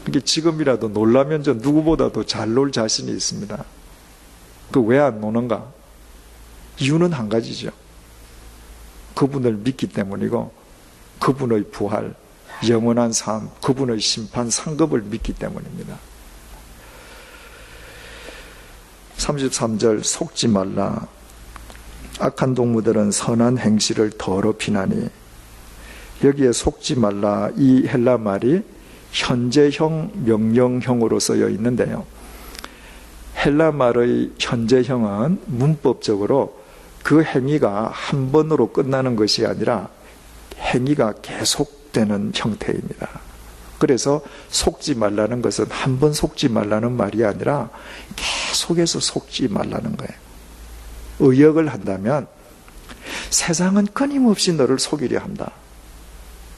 그게 지금이라도 놀라면 저 누구보다도 잘 놀 자신이 있습니다. 그 왜 안 노는가? 이유는 한 가지죠. 그분을 믿기 때문이고, 그분의 부활, 영원한 삶, 그분의 심판, 상급을 믿기 때문입니다. 33절, 속지 말라. 악한 동무들은 선한 행실을 더럽히나니. 여기에 속지 말라, 이 헬라 말이 현재형, 명령형으로 쓰여 있는데요. 헬라 말의 현재형은 문법적으로 그 행위가 한 번으로 끝나는 것이 아니라 행위가 계속되는 형태입니다. 그래서 속지 말라는 것은 한 번 속지 말라는 말이 아니라 계속해서 속지 말라는 거예요. 의역을 한다면 세상은 끊임없이 너를 속이려 한다.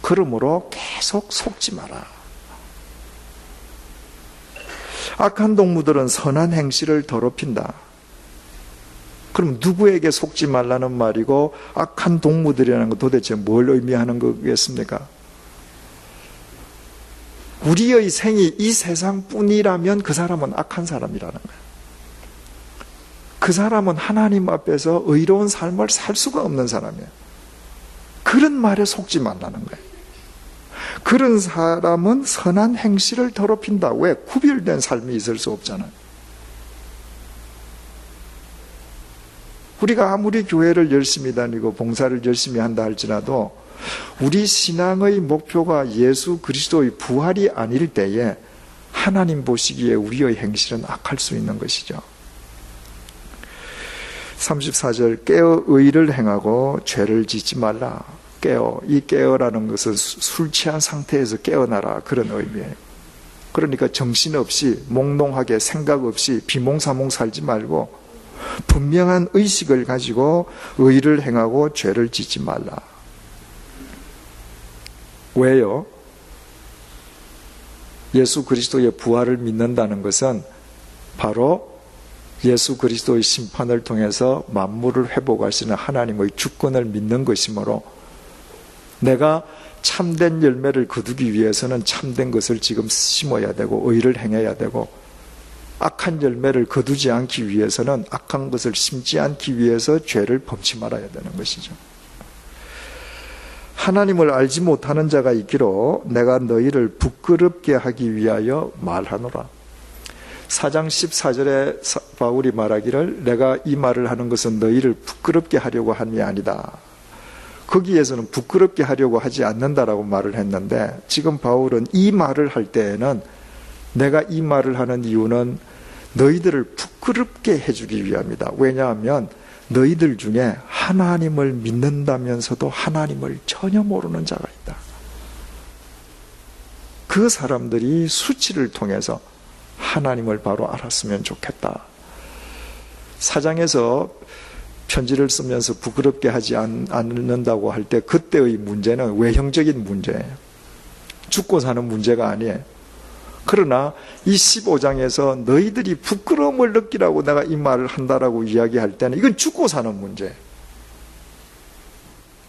그러므로 계속 속지 마라. 악한 동무들은 선한 행실을 더럽힌다. 그럼 누구에게 속지 말라는 말이고 악한 동무들이라는 건 도대체 뭘 의미하는 거겠습니까? 우리의 생이 이 세상뿐이라면 그 사람은 악한 사람이라는 거예요. 그 사람은 하나님 앞에서 의로운 삶을 살 수가 없는 사람이에요. 그런 말에 속지 말라는 거예요. 그런 사람은 선한 행실을 더럽힌다. 왜? 구별된 삶이 있을 수 없잖아요. 우리가 아무리 교회를 열심히 다니고 봉사를 열심히 한다 할지라도 우리 신앙의 목표가 예수 그리스도의 부활이 아닐 때에 하나님 보시기에 우리의 행실은 악할 수 있는 것이죠. 34절, 깨어 의를 행하고 죄를 짓지 말라. 깨어, 이 깨어라는 것은 술 취한 상태에서 깨어나라, 그런 의미예요. 그러니까 정신없이 몽롱하게 생각 없이 비몽사몽 살지 말고 분명한 의식을 가지고 의를 행하고 죄를 짓지 말라. 왜요? 예수 그리스도의 부활을 믿는다는 것은 바로 예수 그리스도의 심판을 통해서 만물을 회복하시는 하나님의 주권을 믿는 것이므로 내가 참된 열매를 거두기 위해서는 참된 것을 지금 심어야 되고 의를 행해야 되고, 악한 열매를 거두지 않기 위해서는 악한 것을 심지 않기 위해서 죄를 범치 말아야 되는 것이죠. 하나님을 알지 못하는 자가 있기로 내가 너희를 부끄럽게 하기 위하여 말하노라. 4장 14절에 바울이 말하기를 내가 이 말을 하는 것은 너희를 부끄럽게 하려고 함이 아니다. 거기에서는 부끄럽게 하려고 하지 않는다라고 말을 했는데, 지금 바울은 이 말을 할 때에는 내가 이 말을 하는 이유는 너희들을 부끄럽게 해주기 위함이다. 왜냐하면 너희들 중에 하나님을 믿는다면서도 하나님을 전혀 모르는 자가 있다. 그 사람들이 수치를 통해서 하나님을 바로 알았으면 좋겠다. 사장에서 편지를 쓰면서 부끄럽게 하지 않는다고 할 때 그때의 문제는 외형적인 문제예요. 죽고 사는 문제가 아니에요. 그러나 이 15장에서 너희들이 부끄러움을 느끼라고 내가 이 말을 한다라고 이야기할 때는 이건 죽고 사는 문제예요.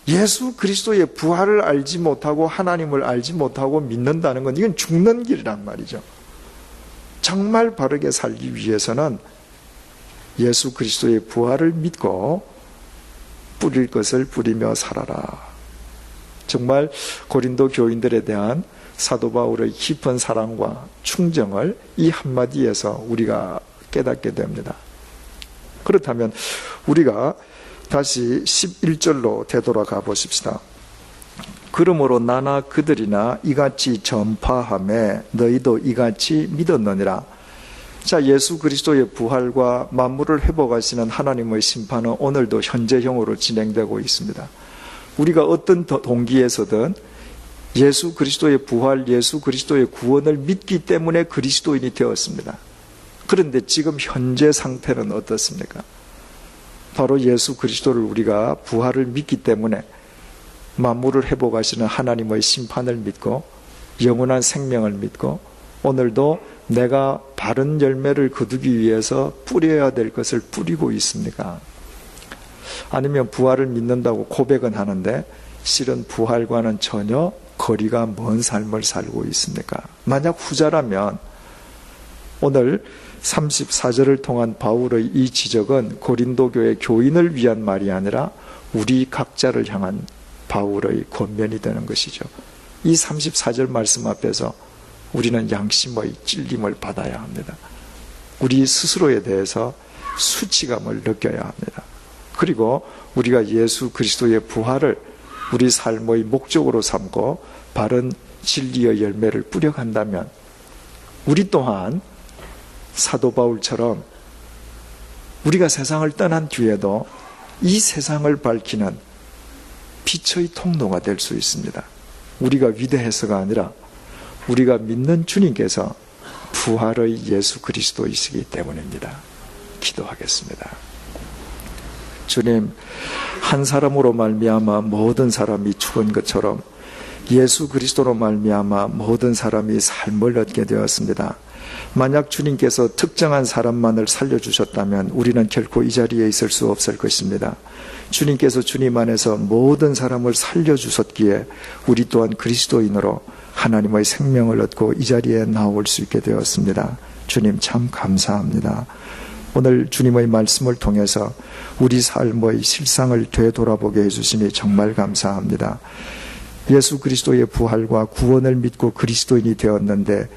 예수 그리스도의 부활을 알지 못하고 하나님을 알지 못하고 믿는다는 건 이건 죽는 길이란 말이죠. 정말 바르게 살기 위해서는 예수 그리스도의 부활을 믿고 뿌릴 것을 뿌리며 살아라. 정말 고린도 교인들에 대한 사도 바울의 깊은 사랑과 충정을 이 한마디에서 우리가 깨닫게 됩니다. 그렇다면 우리가 다시 11절로 되돌아가 보십시다. 그러므로 나나 그들이나 이같이 전파하매 너희도 이같이 믿었느니라. 자, 예수 그리스도의 부활과 만물을 회복하시는 하나님의 심판은 오늘도 현재형으로 진행되고 있습니다. 우리가 어떤 동기에서든 예수 그리스도의 부활, 예수 그리스도의 구원을 믿기 때문에 그리스도인이 되었습니다. 그런데 지금 현재 상태는 어떻습니까? 바로 예수 그리스도를 우리가 부활을 믿기 때문에 만물을 회복하시는 하나님의 심판을 믿고 영원한 생명을 믿고 오늘도 내가 바른 열매를 거두기 위해서 뿌려야 될 것을 뿌리고 있습니까? 아니면 부활을 믿는다고 고백은 하는데 실은 부활과는 전혀 거리가 먼 삶을 살고 있습니까? 만약 후자라면 오늘 34절을 통한 바울의 이 지적은 고린도 교회 교인을 위한 말이 아니라 우리 각자를 향한 바울의 권면이 되는 것이죠. 이 34절 말씀 앞에서 우리는 양심의 찔림을 받아야 합니다. 우리 스스로에 대해서 수치감을 느껴야 합니다. 그리고 우리가 예수 그리스도의 부활을 우리 삶의 목적으로 삼고 바른 진리의 열매를 뿌려간다면 우리 또한 사도 바울처럼 우리가 세상을 떠난 뒤에도 이 세상을 밝히는 빛의 통로가 될 수 있습니다. 우리가 위대해서가 아니라 우리가 믿는 주님께서 부활의 예수 그리스도이시기 때문입니다. 기도하겠습니다. 주님, 한 사람으로 말미암아 모든 사람이 죽은 것처럼 예수 그리스도로 말미암아 모든 사람이 삶을 얻게 되었습니다. 만약 주님께서 특정한 사람만을 살려주셨다면 우리는 결코 이 자리에 있을 수 없을 것입니다. 주님께서 주님 안에서 모든 사람을 살려주셨기에 우리 또한 그리스도인으로 하나님의 생명을 얻고 이 자리에 나올 수 있게 되었습니다. 주님 참 감사합니다. 오늘 주님의 말씀을 통해서 우리 삶의 실상을 되돌아보게 해주시니 정말 감사합니다. 예수 그리스도의 부활과 구원을 믿고 그리스도인이 되었는데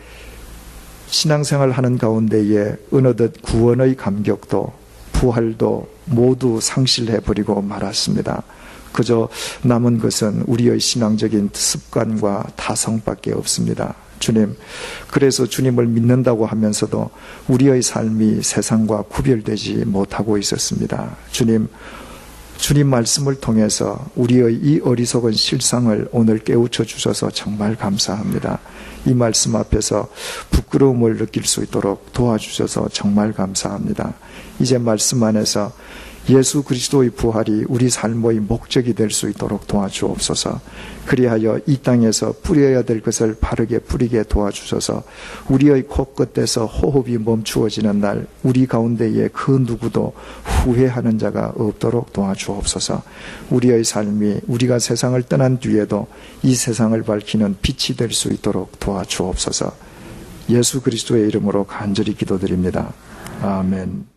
신앙생활 하는 가운데에 어느덧 구원의 감격도 부활도 모두 상실해버리고 말았습니다. 그저 남은 것은 우리의 신앙적인 습관과 타성밖에 없습니다. 주님, 그래서 주님을 믿는다고 하면서도 우리의 삶이 세상과 구별되지 못하고 있었습니다. 주님, 주님 말씀을 통해서 우리의 이 어리석은 실상을 오늘 깨우쳐 주셔서 정말 감사합니다. 이 말씀 앞에서 부끄러움을 느낄 수 있도록 도와주셔서 정말 감사합니다. 이제 말씀 안에서 예수 그리스도의 부활이 우리 삶의 목적이 될 수 있도록 도와주옵소서. 그리하여 이 땅에서 뿌려야 될 것을 바르게 뿌리게 도와주셔서 우리의 코끝에서 호흡이 멈추어지는 날 우리 가운데에 그 누구도 후회하는 자가 없도록 도와주옵소서. 우리의 삶이 우리가 세상을 떠난 뒤에도 이 세상을 밝히는 빛이 될 수 있도록 도와주옵소서. 예수 그리스도의 이름으로 간절히 기도드립니다. 아멘.